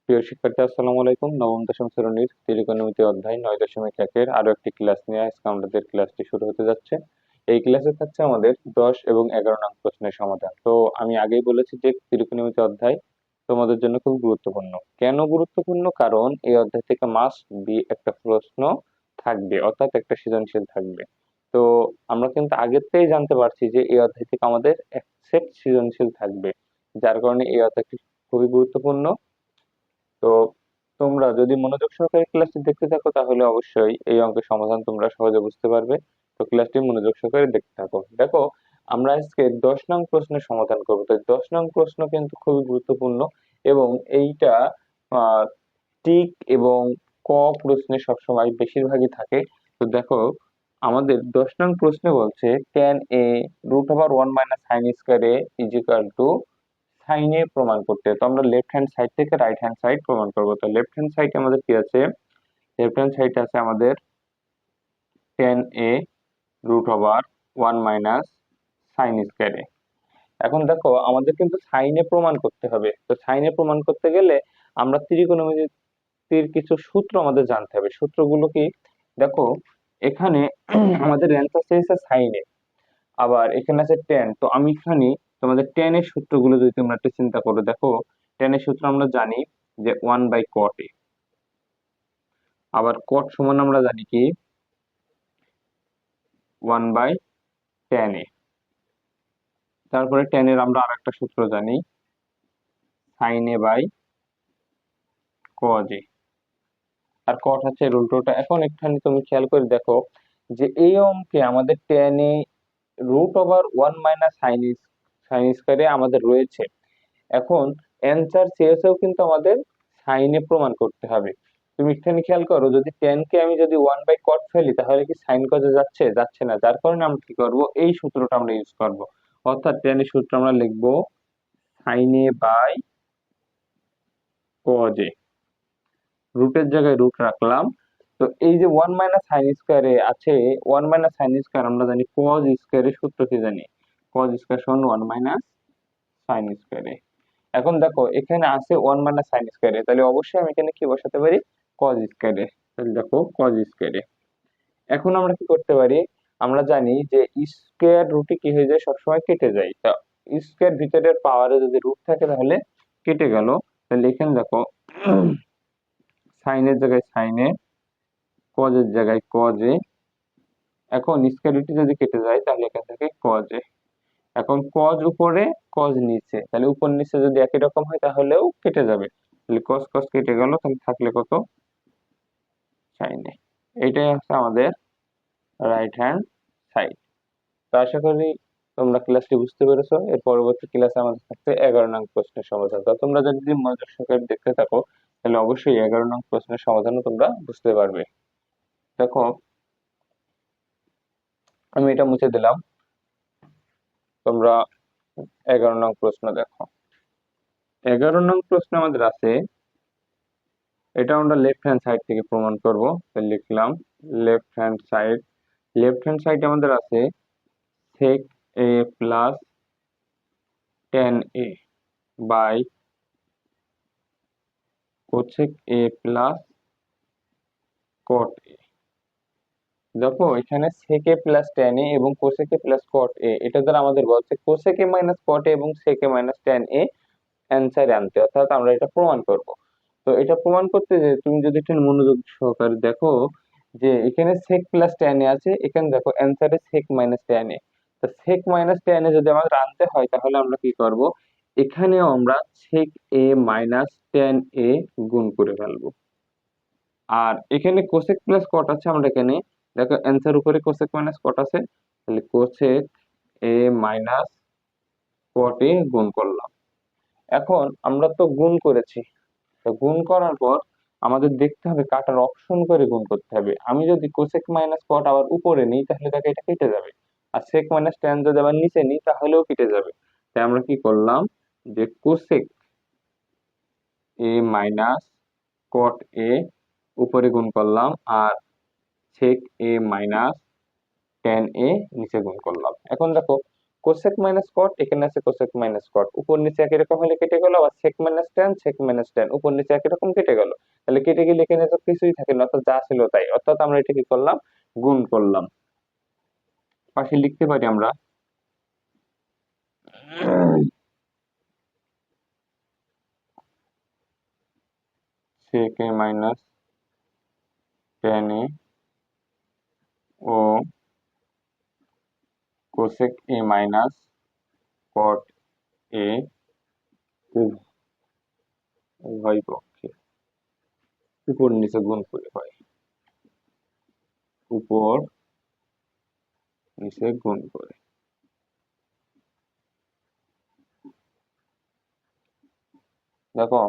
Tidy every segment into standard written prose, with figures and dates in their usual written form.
প্রিয় শিক্ষার্থী, আসসালামু আলাইকুম। নবম দশম শ্রেণীর ত্রিকোণমিতি অধ্যায় 9.1 আরো একটি ক্লাস নিয়ে আজকে আমাদের ক্লাসটি শুরু হতে যাচ্ছে। এই ক্লাসে থাকছে আমাদের 10 এবং 11 নং প্রশ্নের সমাধান। তো আমি আগেই বলেছি যে ত্রিকোণমিতি অধ্যায় তোমাদের জন্য খুব গুরুত্বপূর্ণ। কেন গুরুত্বপূর্ণ? কারণ এই অধ্যায় থেকে মাস্ট বি একটা প্রশ্ন থাকবে, অর্থাৎ একটা সৃজনশীল থাকবে। তো আমরা কিন্তু আগের থেকেই জানতে পারছি যে এই অধ্যায় থেকে আমাদের এক সেট সৃজনশীল থাকবে, যার কারণে এই অধ্যায়টি খুবই গুরুত্বপূর্ণ। তো তোমরা যদি মনোযোগ সহকারে ক্লাসটি দেখতে থাকো তাহলে অবশ্যই এই অঙ্কের সমাধান তোমরা সহজে বুঝতে পারবে। তো ক্লাসটি মনোযোগ সহকারে দেখতে থাকো। দেখো, আমরা আজকে 10 নং প্রশ্নের সমাধান করবো। তো 10 নং প্রশ্ন কিন্তু খুবই গুরুত্বপূর্ণ এবং এইটা আহ টিক এবং ক প্রশ্নে সবসময় বেশিরভাগই থাকে। তো দেখো, আমাদের 10 নং প্রশ্নে বলছে tan a √1 - sin² is equal to সাইনে প্রমাণ করতে। তো আমরা লেফট হ্যান্ড সাইড থেকে রাইট হ্যান্ড সাইড প্রমাণ করবো। তো লেফট হ্যান্ড সাইডে আমাদের কি আছে? লেফট হ্যান্ড সাইডে আছে আমাদের tan a √1 - sin²। এখন দেখো, আমাদের কিন্তু সাইনে প্রমাণ করতে হবে। তো সাইনে প্রমাণ করতে গেলে আমরা ত্রিকোণমিতির কিছু সূত্র আমাদের জানতে হবে। সূত্রগুলো কি? দেখো, এখানে আমাদের অ্যান্সার চেয়েছে সাইনে, আবার এখানে আছে টেন। তো আমি এখানে তোমাদের টেনের সূত্রগুলো যদি তোমরা একটু চিন্তা করো, দেখো টেনের সূত্র আমরা জানি যে 1/cot a, আবার cot সমান আমরা জানি কি 1/tan a। তারপরে tan এর আমরা আরেকটা সূত্র জানি sin a/cos a, R cot হচ্ছে এর উল্টোটা। এখন একটুখানি তুমি খেয়াল করে দেখো যে এই অঙ্কে আমাদের tan a √1 - sin² আমাদের রয়েছে। এখন অ্যান্সার চেয়েছেও কিন্তু আমাদের সাইনে প্রমাণ করতে হবে। তুমি এখানে খেয়াল করো, যদি tan কে আমি যদি 1/cot ফেলি তাহলে কি সাইন কজে যাচ্ছে? যাচ্ছে না। যার কারণে আমরা কি করব, এই সূত্রটা আমরা ইউজ করব। অর্থাৎ tan এর সূত্র আমরা লিখবো sin a/cos a, রুটের জায়গায় রুট রাখলাম। তো এই যে 1 - sin² আছে, 1 - sin² আমরা জানি cos² এর সূত্র কি জানি, cos² সমান 1 - sin²। এখন দেখো, এখানে আছে 1 - sin², তাহলে অবশ্যই আমি এখানে কি বসাতে পারি? cos²। তাহলে দেখো cos²। এখন আমরা কি করতে পারি? আমরা জানি যে স্কোয়ার রুটে কি হয়ে যায়, সবসময় কেটে যায়। তা স্কোয়ার ভিতরের পাওয়ারে যদি রুট থাকে তাহলে কেটে গেল। তাহলে এখানে দেখো, সাইনের জায়গায় সাইনে, কজের জায়গায় কজে। এখন স্কোয়ার রুটে যদি কেটে যায় তাহলে এখান থেকে কজে। এখন কজ উপরে কজ নিচে, তাহলে উপর নিচে যদি একই রকম হয় তাহলেও কেটে যাবে। তাহলে কস কস কেটে গেল, তাহলে থাকলে কত? সাইনে। এটাই হচ্ছে আমাদের রাইট হ্যান্ড সাইড। তো আশা করি তোমরা ক্লাসটি বুঝতে পেরেছো। এর পরবর্তী ক্লাসে আমাদের থাকছে 11 নং প্রশ্নের সমাধান। তো তোমরা যদি মনোযোগ সহকারে দেখতে থাকো তাহলে অবশ্যই 11 নং প্রশ্নের সমাধানও তোমরা বুঝতে পারবে। দেখো, আমি এটা মুছে দিলাম। তোমরা 11 নং প্রশ্ন দেখো। 11 নং প্রশ্ন আমাদের আছে, এটা আমরা লেফট হ্যান্ড সাইড থেকে প্রমাণ করব। লিখলাম left hand side. Left hand side আমাদের আছে sec a plus tan a by cosec a plus cot a। দেখো, এখানে sec a plus tan a এবং cosec a plus cot a, এটা দ্বারা আমাদের বলছে cosec a minus cot a এবং sec a minus tan a অ্যান্সারে আনতে, অর্থাৎ আমরা এটা প্রমাণ করব। তো এটা প্রমাণ করতে যে তুমি যদি একটু মনোযোগ সহকারে দেখো যে এখানে sec প্লাস tan a আছে, এখানে দেখো অ্যান্সারে sec মাইনাস tan a। তো sec মাইনাস tan a যদি আমাদের আনতে হয় তাহলে আমরা কি করব, এখানেও আমরা sec a minus tan a গুণ করে ফেলবো। আর এখানে কোসেক প্লাস কট আছে, আমরা এখানে দেখো অ্যান্সার উপরে কোসেক মাইনাস কট আছে, তাহলে কোসেক এ মাইনাস কট এ গুণ করলাম। এখন আমরা তো গুণ করেছি, তো গুণ করার পর আমাদের দেখতে হবে কাটার অপশন করে গুণ করতে হবে। আমি যদি কোসেক মাইনাস কট আবার উপরে নিই তাহলে দেখো এটা কেটে যাবে, আর সেক মাইনাস ট্যান যদি আবার নিচে নিই তাহলেও কেটে যাবে। তাই আমরা কি করলাম যে কোসেক এ মাইনাস কট এ উপরে গুণ করলাম, আর sec a minus tan a নিচে গুণ করলাম। এখন দেখো, কোসেক মাইনাস কট, এখানে আছে কোসেক মাইনাস কট, উপর নিচে একই রকম হলে কেটে গেল, আবার sec minus tan, sec minus tan, উপর নিচে একই রকম কেটে গেল। তাহলে কেটে গেলে এখানে তো কিছুই থাকে না, অর্থাৎ যা ছিল তাই, অর্থাৎ আমরা এটা কি করলাম, গুণ করলাম। পাশে লিখতে পারি আমরা sec A minus tan A ও cosec A minus cot A উভয় পক্ষে উপর নিচে গুণ করে হয়, উপর নিচে গুণ করে। দেখো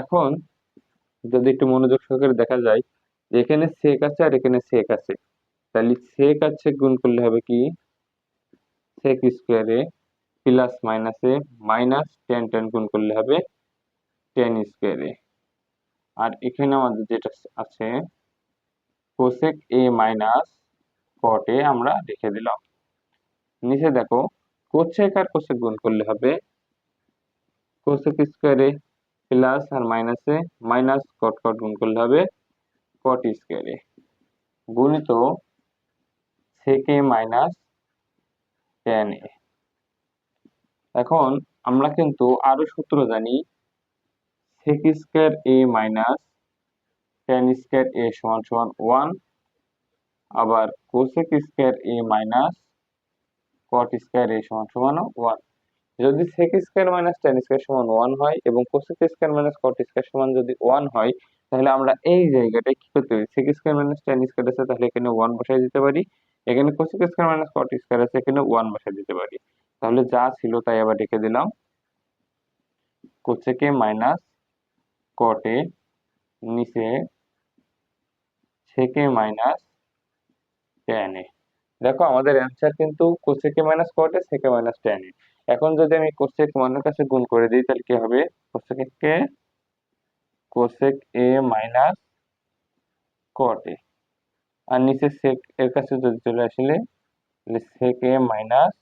এখন যদি একটু মনোযোগ সহকারে দেখা যায় যে এখানে সেক আছে আর এখানে সেক আছে, তাহলে সেক আর সেক গুণ করলে হবে কি, সেক স্কোয়ারে প্লাস মাইনাসে মাইনাস টেন, টেন গুণ করলে হবে টেন স্কোয়ারে। আর এখানে আমাদের যেটা আছে কোসেক এ মাইনাস কট এ আমরা লিখে দিলাম। নিচে দেখো কোসেক আর কোসেক গুণ করলে হবে কোসেক স্কোয়ারে প্লাস আর মাইনাসে মাইনাস কট, কট গুণ করলে হবে কট স্কোয়ারে গুণিত সেক এ মাইনাস টেন এ। এখন আমরা কিন্তু আরো সূত্র জানি, sec square a minus tan square a সমান সমান ওয়ান, আবার cosec square a minus cot square a সমান সমান ওয়ান। যদি sec square minus tan square সমান ওয়ান হয় এবং cosec square minus cot square সমান যদি ওয়ান হয়, তাহলে আমরা এই জায়গাটায় কি করতে পারি, sec square minus tan square আছে তাহলে এখানে ওয়ান বসাই দিতে পারি, এখানে cosec square minus cot square আছে এখানে ওয়ান বসাই দিতে পারি। তাহলে যা ছিল তাই আবার লিখে দিলাম, কোসেক এ মাইনাস কট এ নিচে সেক এ মাইনাস টেন এ। দেখো আমাদের অ্যান্সার কিন্তু cosec A minus cot A, sec A minus tan A. এখন যদি আমি কোসেক ওয়ানের কাছে গুণ করে দিই তাহলে কি হবে, কোসেক এ মাইনাস কট এ, আর নিচে সেক এর কাছে যদি চলে আসলে সেক এ মাইনাস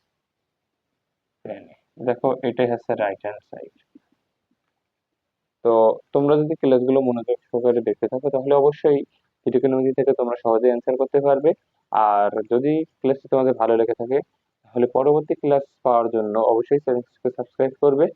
টেন এ। দেখো এটাই হচ্ছে রাইট হ্যান্ড সাইড। তো তোমরা যদি ক্লাসগুলো মনোযোগ সহকারে দেখতে থাকো তাহলে অবশ্যই ত্রিকোণমিতি থেকে তোমরা সহজে অ্যান্সার করতে পারবে। আর যদি ক্লাসটি তোমাদের ভালো লেগে থাকে তাহলে পরবর্তী ক্লাস পাওয়ার জন্য অবশ্যই চ্যানেলটিকে সাবস্ক্রাইব করবে।